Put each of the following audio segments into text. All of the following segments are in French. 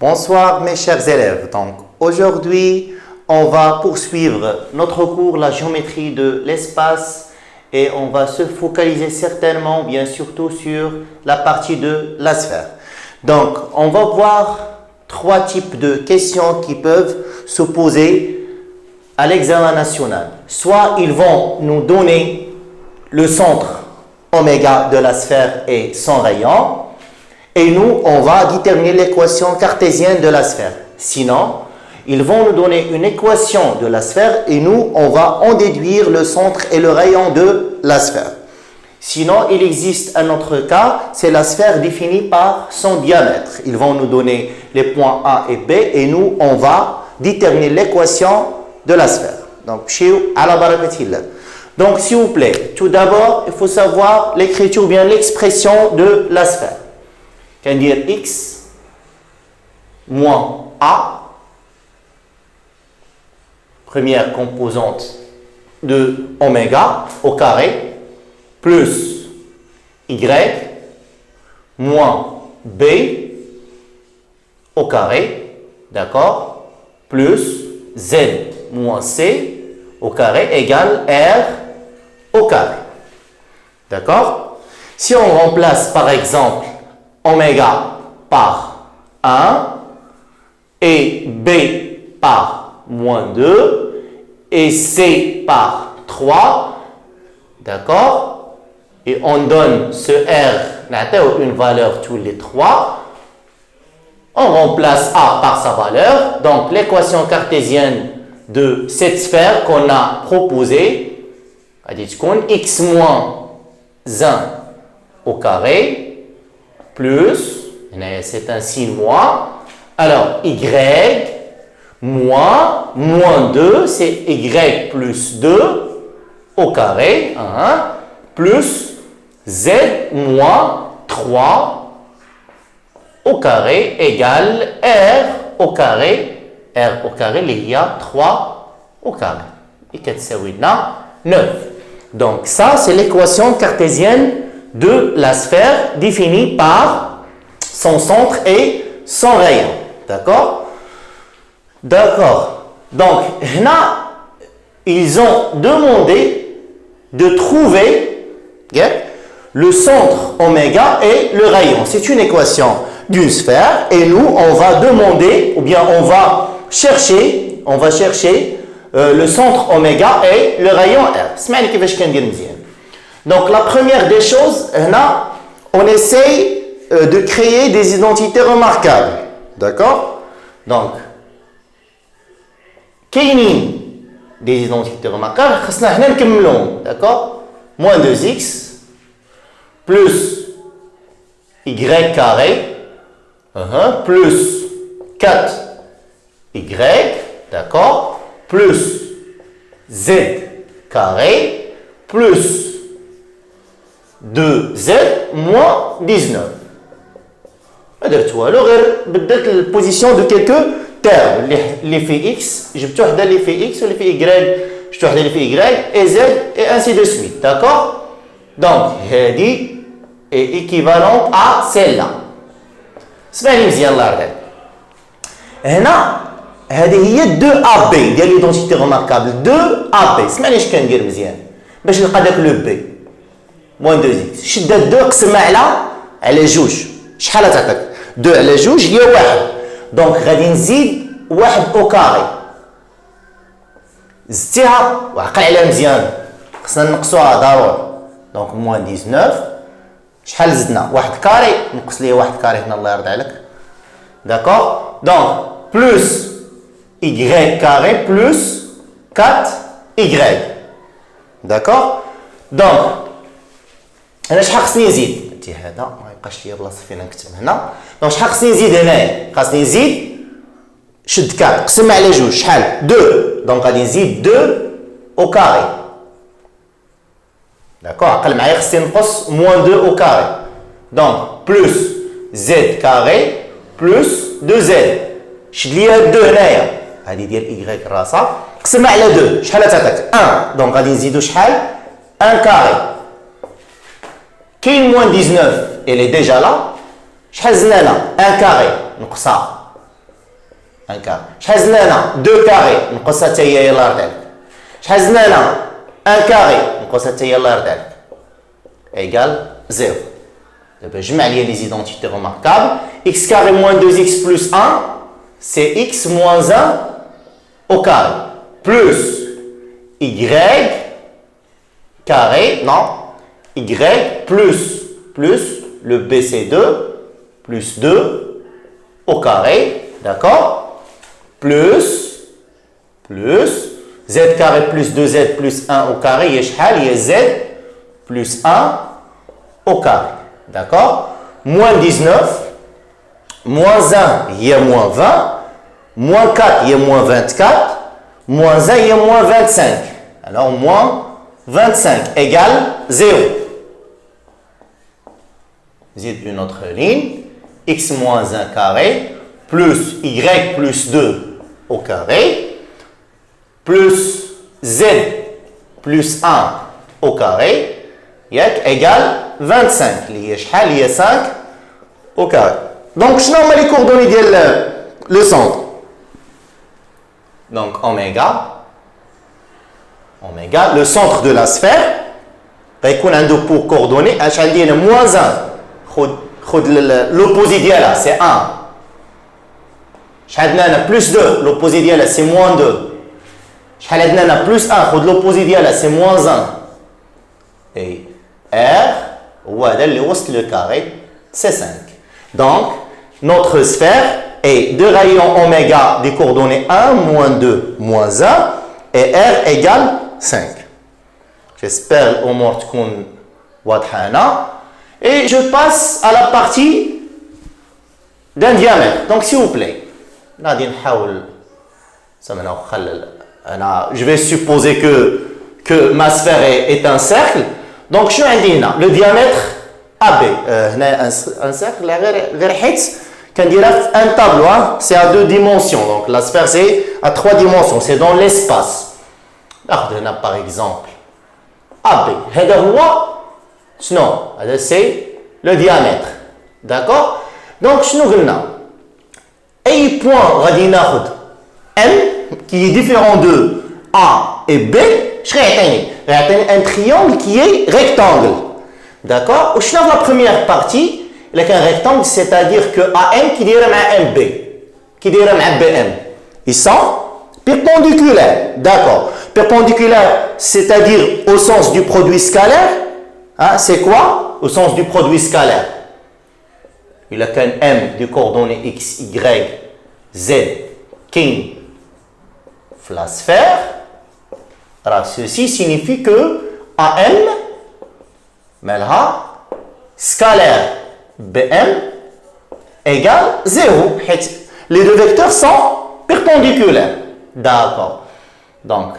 Bonsoir mes chers élèves. Donc aujourd'hui, on va poursuivre notre cours la géométrie de l'espace et on va se focaliser certainement, bien surtout sur la partie de la sphère. Donc on va voir trois types de questions qui peuvent se poser à l'examen national. Soit ils vont nous donner le centre oméga de la sphère et son rayon, et nous, on va déterminer l'équation cartésienne de la sphère. Sinon, ils vont nous donner une équation de la sphère et nous, on va en déduire le centre et le rayon de la sphère. Sinon, il existe un autre cas, c'est la sphère définie par son diamètre. Ils vont nous donner les points A et B et nous, on va déterminer l'équation de la sphère. Donc, donc, s'il vous plaît, tout d'abord, il faut savoir l'écriture ou bien l'expression de la sphère. On va dire x moins a, première composante de oméga au carré, plus y moins b au carré, d'accord, plus z moins c au carré égale r au carré. D'accord? Si on remplace par exemple oméga par 1 et b par moins 2 et c par 3, d'accord, et on donne ce r une valeur tous les trois, on remplace a par sa valeur, donc l'équation cartésienne de cette sphère qu'on a proposée, x moins 1 au carré, plus, c'est un signe moins, alors y moins 2, c'est y plus 2 au carré, plus z moins 3 au carré égale r au carré, il y a 3 au carré, et 9. Donc ça, c'est l'équation cartésienne de la sphère définie par son centre et son rayon. D'accord? D'accord. Donc, là, ils ont demandé de trouver le centre oméga et le rayon. C'est une équation d'une sphère et nous, on va demander, ou bien on va chercher le centre oméga et le rayon R. Donc, la première des choses, là, on essaye de créer des identités remarquables. D'accord? Donc, كاينين des identités remarquables, خصنا هنا نكملوهم. D'accord? Moins 2x plus y carré plus 4y, d'accord, plus z carré plus 2z moins 19. Alors, بدلت البوزيشن de quelques termes. اللي في x جبت وحده اللي في x واللي في y جبت وحده اللي في y et z et ainsi de suite. D'accord? Donc هذه est équivalente à celle-là. اسمعني مزيان الله يرضيك. هنا هذه هي 2ab ديال ليدونتيتي روماركابل 2ab. اسمعني اش كندير مزيان باش نلقى داك لو b moins 2x. شد هاد 2 قسمها على جوج. شحال تعطيك 2 على جوج هي 1. دونك غادي نزيد 1 او كاري. زدتيها وعقل عليها مزيان خصنا نقصوها ضروري. دونك موان 19 شحال زدنا 1 كاري نقص ليه 1 كاري هنا الله يرضي عليك. داكور دونك بلس y carré بلس 4y. داكور دونك انا شحال خصني نزيد هذا ما يبقاش ليا بلاصه فين نكتب هنا. دونك شحال خصني نزيد هنايا؟ خاصني نزيد شد 4 قسم على جوج شحال 2. دونك غادي نزيد 2 او كاري. داكور عقل معايا خصني نقص موان 2 او كاري. دونك بلس z كاري بلس 2z. شد ليا 2 هنايا هذه ديال y راسها قسمها على 2 شحال تعطيك 1. دونك غادي نزيدو شحال 1 كاري. كاين موان 19 elle est déjà là. شحال زدنا 1 كاري نقصها un carré. شحال 2 carrés نقصها حتى هي يلاه رد عليك. شحال 1 carré نقصها حتى هي يلاه رد عليك. égale 0. دابا جمع لي les identités remarquables. X carré moins 2x plus 1, c'est x moins 1 au carré. Plus y carré, non, y plus le b c'est 2, plus 2 au carré, d'accord, plus z carré plus 2z plus 1 au carré, il y a z plus 1 au carré, d'accord, moins 19, moins 1, il y a moins 20, moins 4, il y a moins 24, moins 1, il y a moins 25. Alors, moins 25 égale 0. Zid une autre ligne. X moins 1 carré plus y plus 2 au carré plus z plus 1 au carré égale 25. Il y a 5 au carré. Donc, je nomme les coordonnées de le centre. Donc, oméga, le centre de la sphère, il y a pour coordonnées, il y a moins 1, l'opposé d'elle, c'est 1. Il y a plus 2, l'opposé d'elle, c'est moins 2. Il y a plus 1, l'opposé d'elle, c'est moins 1. Et R, le carré, c'est 5. Donc, notre sphère est de rayon oméga des coordonnées 1, moins 2, moins 1, et R égale 5. J'espère au moins qu'on voit. Et je passe à la partie d'un diamètre. Donc, s'il vous plaît, je vais supposer que ma sphère est un cercle. Donc, je suis le diamètre AB. Un cercle, un tableau, c'est à 2 dimensions. Donc, la sphère, c'est à 3 dimensions. C'est dans l'espace. Par exemple, AB. C'est le diamètre. D'accord? Donc, et point M qui est différent de A et B, un triangle qui est rectangle. D'accord? La première partie, il y a un rectangle, c'est-à-dire que AM qui est MB, qui est BM. Ils sont perpendiculaires. D'accord? Perpendiculaire, c'est-à-dire au sens du produit scalaire. Hein, c'est quoi? Au sens du produit scalaire. Il y a qu'un M du coordonnée X, Y, Z, qui la sphère. Alors, ceci signifie que AM, scalaire BM égale 0. Les deux vecteurs sont perpendiculaires. D'accord. Donc,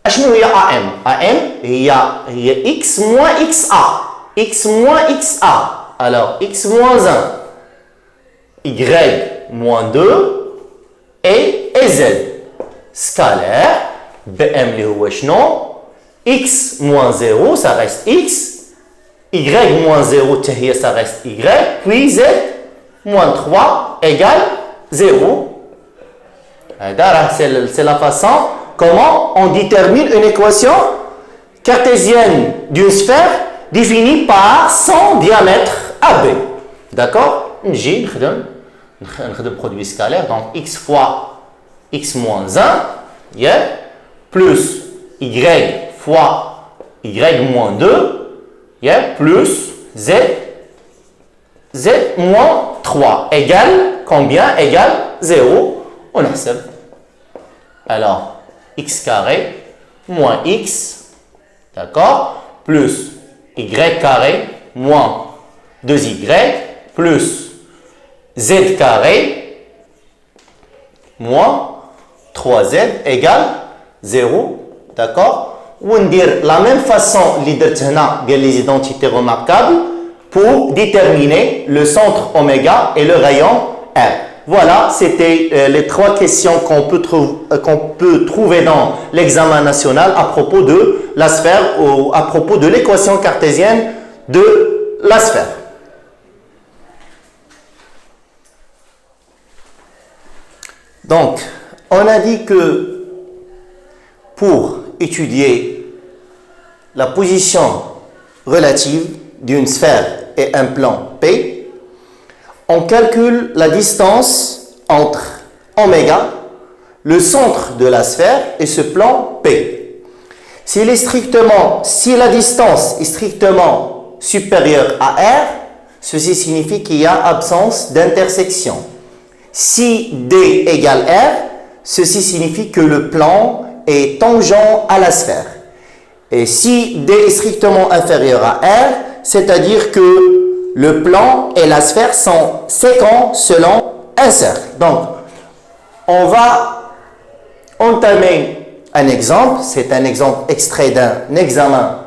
شنو هي AM؟ AM هي X moins XA. X moins XA. Alors, X moins 1, Y moins 2 et Z. Scalaire, BM اللي هو شنو؟ X moins 0, ça reste X. Y moins 0, ça reste Y. Puis Z moins 3 égale 0. C'est la façon comment on détermine une équation cartésienne d'une sphère définie par son diamètre AB. D'accord? J'ai un produit scalaire, donc x fois x moins 1, plus y fois y moins 2, plus z moins 3 égale combien? Égale 0. On observe. Alors, x carré moins x, d'accord, plus y carré moins 2y plus z carré moins 3z égale 0, d'accord. On dire la même façon les identités remarquables pour déterminer le centre oméga et le rayon R. Voilà, c'était les 3 questions qu'on peut trouver dans l'examen national à propos de la sphère ou à propos de l'équation cartésienne de la sphère. Donc, on a dit que pour étudier la position relative d'une sphère et un plan P, on calcule la distance entre oméga, le centre de la sphère, et ce plan P. Si la distance est strictement supérieure à R, ceci signifie qu'il y a absence d'intersection. Si D égale R, ceci signifie que le plan est tangent à la sphère. Et si D est strictement inférieur à R, c'est-à-dire que le plan et la sphère sont séquents selon un cercle. Donc, on va entamer un exemple. C'est un exemple extrait d'un examen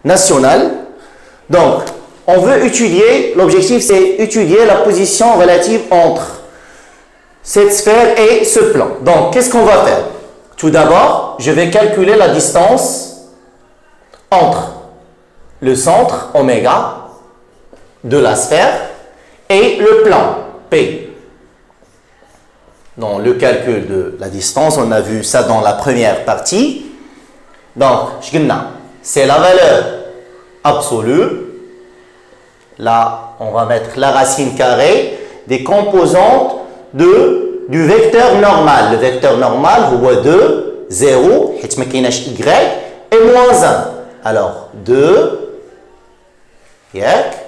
national. Donc, on veut étudier, l'objectif c'est étudier la position relative entre cette sphère et ce plan. Donc, qu'est-ce qu'on va faire? Tout d'abord, je vais calculer la distance entre le centre oméga de la sphère et le plan P. Dans le calcul de la distance, on a vu ça dans la première partie. Donc, c'est la valeur absolue. Là, on va mettre la racine carrée des composantes du vecteur normal. Le vecteur normal, c'est 2, 0, y et moins 1. Alors, 2,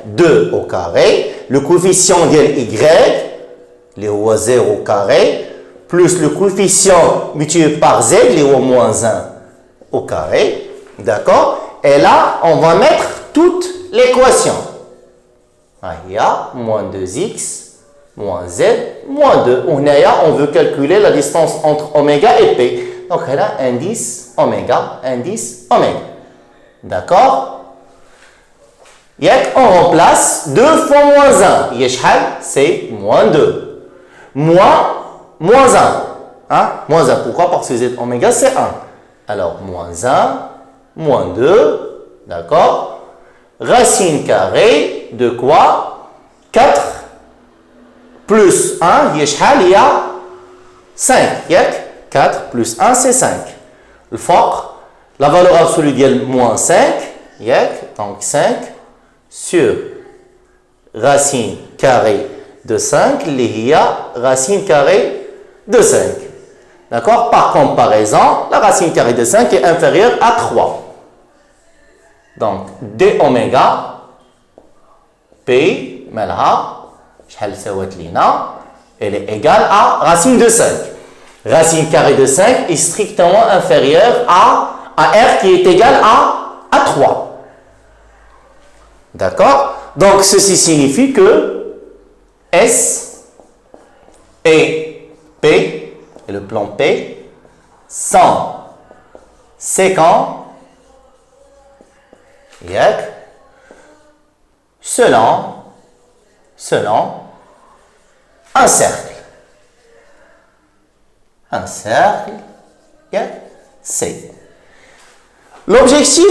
2 au carré, le coefficient de y, les 0 au carré, plus le coefficient multiplié par z, les moins 1 au carré. D'accord? Et là, on va mettre toute l'équation. Il y a moins 2x, moins z, moins 2. On veut calculer la distance entre oméga et p. Donc, elle a indice oméga, indice oméga. D'accord? On remplace 2 fois moins 1. C'est moins 2. Moins 1. Moins 1. Pourquoi? Parce que z oméga, c'est 1. Alors, moins 1, moins 2. D'accord? Racine carrée de quoi? 4 plus 1, il y a 5. 4 plus 1, c'est 5. Le fort, la valeur absolue de moins 5. Donc 5 sur racine carrée de 5, il y a racine carrée de 5. D'accord? Par comparaison, la racine carrée de 5 est inférieure à 3. Donc, d oméga, P, elle est égale à racine de 5. Racine carrée de 5 est strictement inférieure à R qui est égal à 3. D'accord? Donc, ceci signifie que S et P, et le plan P, sont séquents selon un cercle. Un cercle C. L'objectif,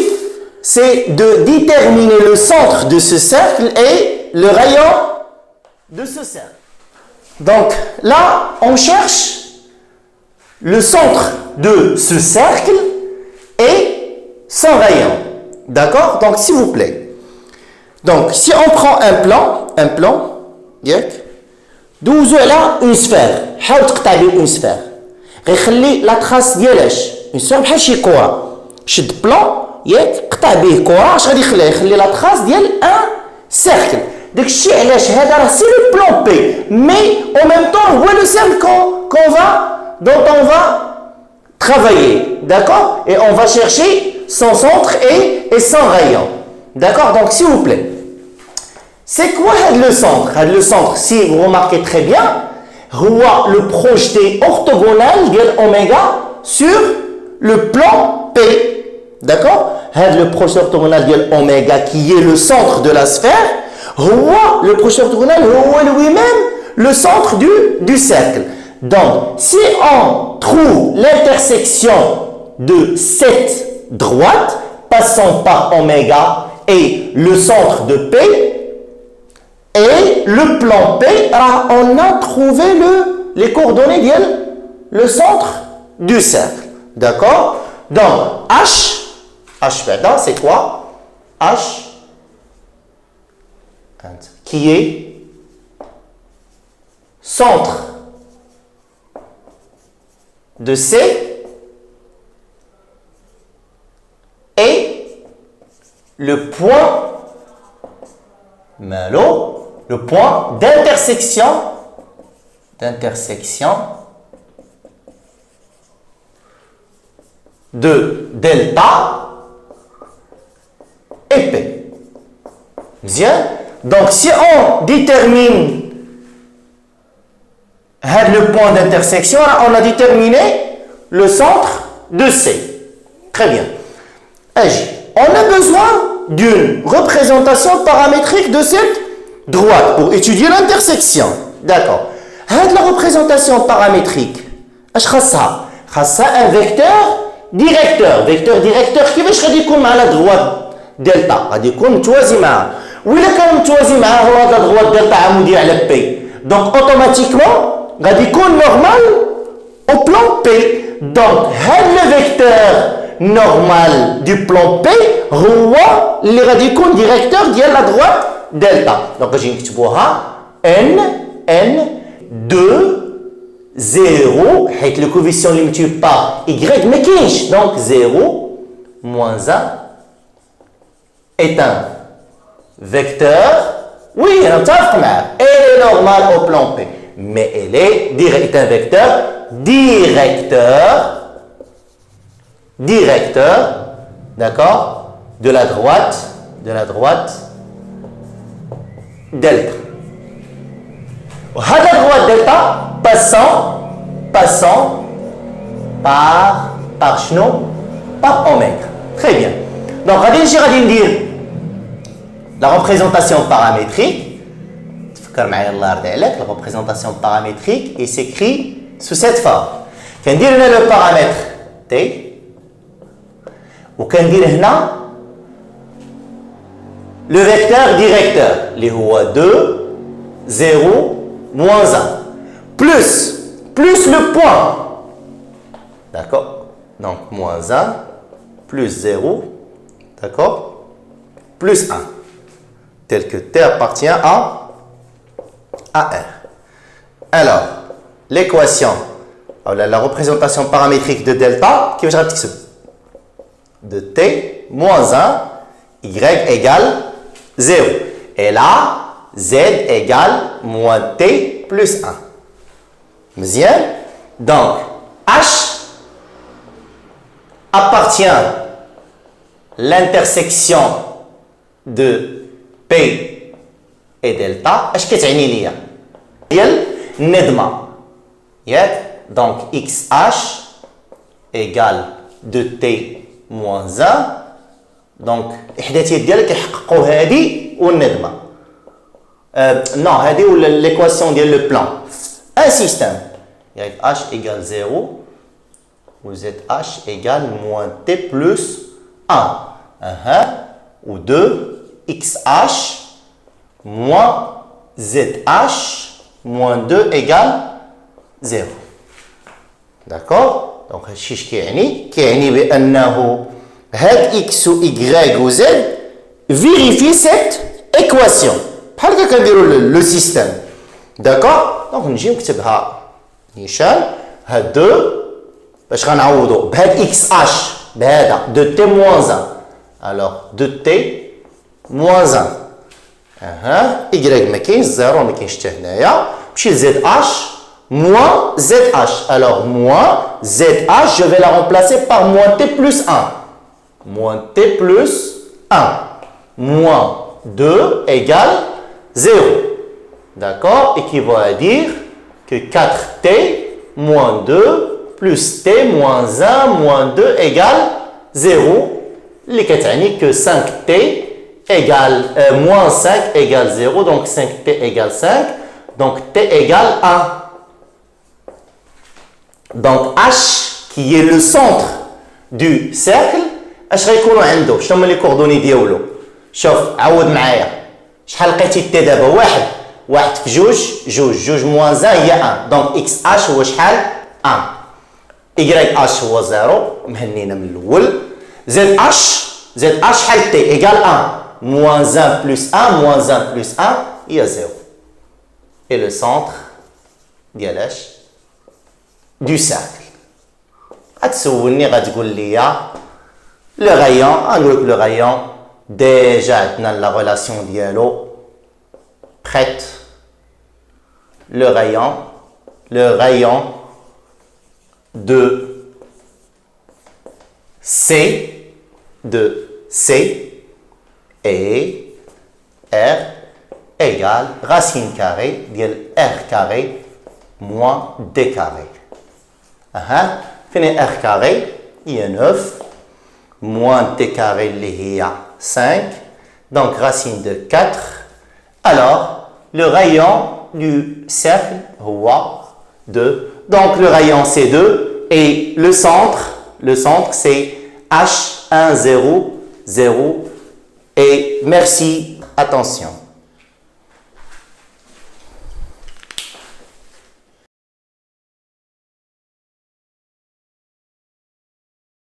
c'est de déterminer le centre de ce cercle et le rayon de ce cercle. Donc là, on cherche le centre de ce cercle et son rayon. D'accord? Donc, s'il vous plaît. Donc, si on prend un plan, دوزو على une sphère. حاول تقطع به une sphère. غيخلي لا تراس ديالاش une sphère بحال شي كرة. شد بلان قطع به كرة. اش غادي يخلي لا تراس ديال ان سيركل. داك الشيء علاش هذا راه سي لو بلان بي مي en même temps هو le cercle dont on va travailler. D'accord? Et on va chercher son centre et son rayon. D'accord? Donc, s'il vous plaît. C'est quoi le centre? Le centre, si vous remarquez très bien, c'est le projeté orthogonal de oméga sur le plan P. D'accord? Le projeté orthogonal de oméga qui est le centre de la sphère. Le projeté orthogonal est lui-même le centre du cercle. Donc, si on trouve l'intersection de cette droite passant par oméga et le centre de P, et le plan P, on a trouvé les coordonnées le centre du cercle. D'accord? Donc, H maintenant, c'est quoi? H, qui est centre de C et le point le point d'intersection de delta et P. Bien. Donc, si on détermine le point d'intersection, on a déterminé le centre de C. Très bien. On a besoin d'une représentation paramétrique de cette droite pour étudier l'intersection. D'accord. La représentation paramétrique, un vecteur directeur. Vecteur directeur qui va à la droite delta. Il va متوازي معها. وإلا كان متوازي معها هو هذا droite delta عمودي على P. Donc automatiquement غادي يكون normal au plan P. Donc le vecteur normal du plan P هو اللي غادي يكون directeur ديال la droite delta. Donc غادي نكتبوها n 2 0 حيث le coefficient اللي multiplie par y ما كاينش. Donc 0 moins 1 est un vecteur, oui, elle est normale au plan P, mais elle est un vecteur directeur, d'accord, de la droite delta. La droite delta passant par chno, par oméga. Très bien. Donc, on va dire la représentation paramétrique. La représentation paramétrique est s'écrit sous cette forme. On va dire le paramètre T. On va dire le vecteur directeur. Les 2, 0, moins 1. Plus le point. D'accord? Donc, moins 1, plus 0. D'accord? Plus 1. Tel que T appartient à R. Alors, l'équation, la représentation paramétrique de delta, qui va être de T moins 1, Y égale 0. Et là, Z égale moins T plus 1. Bien? Donc, H appartient l'intersection de P et delta. Est-ce que tu as une idée? Donc XH égale 2T moins 1. Donc, non, l'équation de le plan. Un système. H égale 0 ou ZH égale moins T plus 1. Ou 2 XH moins ZH moins 2 égale 0. D'accord? Donc, الشيء كيعني بأنه هاد X و Y و Z vérifie cette équation. بحال هكا كنديروا le système. D'accord? Donc نجي نكتبها نيشان هاد 2 باش غنعوضوا بهاد XH بهذا 2T moins 1. Alors 2T moins 1. Y ما كاينش 0 ما كاينش حتى هنايا. نمشي ل ZH moins ZH. Alors moins ZH, je vais la remplacer par moins T plus 1. Moins T plus 1. Moins 2 égale 0. D'accord? Et qui va dire que 4T moins 2 plus T moins 1 moins 2 égale 0. Les cataniques que 5T égale moins 5 égale 0. Donc 5T égale 5. Donc T égale 1. Donc H qui est le centre du cercle, اش غيكونوا عنده؟ شنو هما لي كوردوني ديالو؟ شوف عاود معايا. شحال لقيتي تي دابا؟ واحد في جوج موان 1 هي 1. دونك اكس اش هو شحال؟ 1. YH هو 0 مهنينا من الأول ZH حل T égale 1 moins 1 plus 1 moins 1 plus 1 il y a 0 et le centre ديالاش du cercle غتسولني غتقول لي le rayon غنقول لك le rayon déjà عندنا la relation ديالو prête le rayon de C et R égale racine carrée de R carré moins D carré. Fini R carré, il y a 9, moins D carré, il y a 5, donc racine de 4. Alors, le rayon du cercle, 2. Donc, le rayon, c'est 2. Et le centre c'est H1, 0, 0. Et merci, attention.